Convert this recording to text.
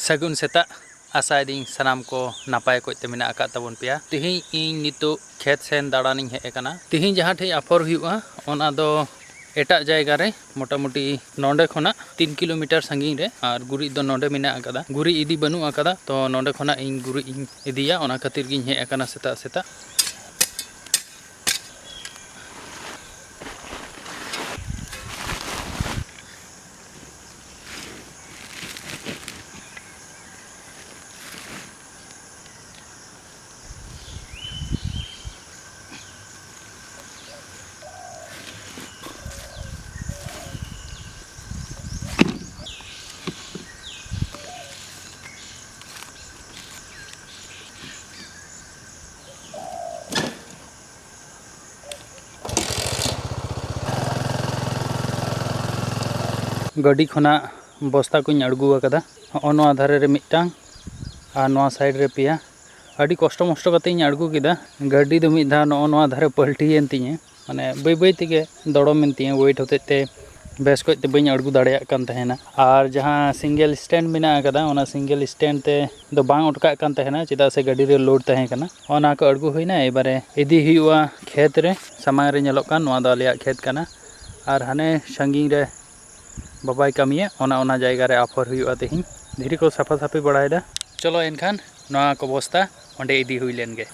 सगुन सेता आशा दी सानाम को नापाय को मेना आका तबन पेया तिही इन नितो खेत सेन दाड़ानी हे एकाना तिही जहाँ ठे आफर हुआ ओना दो एटा जायगा रे मोटामुटी नोंडे खोना 3 किलोमीटर संगी रे और गुरी दो नोंडे मेना आकादा गुरी इदी बनु आकादा तो नोंडे खोना इन गुरी इन इदिया ओना खातिर गिन हे एकाना सेता सेता गाड़ी खोना बस्ता को अड़गू आकादा नवा धारे रे मिटांग और नवा साइड रे पिया अड़ी कष्ट मष्ट कते अड़गू किदा गाड़ी दो मिद धा नवा धारे पलटीएन तिᱧे माने बै बै तेगे दड़ोमेन तिᱧे वेट होते बेस कोते बई अड़गू दाड़ेया कान तहेना और जहाँ सिंगल स्टैंड मेना आकादा ओना सिंगल स्टैंड ते दो बांग अटका कान तहेना चेदा से गाड़ी रे लोड तहे कना ओना को अड़गू होइना एबारे इदी हुआ खेत रे सामांग रे नेलोक कान नवा द आलेया खेत कना और हाने संगी रे बाबाई कमिया ओना जायगा रे आफर हुआ तेहिं धीरे को साफा साफी बड़ायदा चलो एनखान नवा को बस्ता ओंडे इदी हुई लेन गे।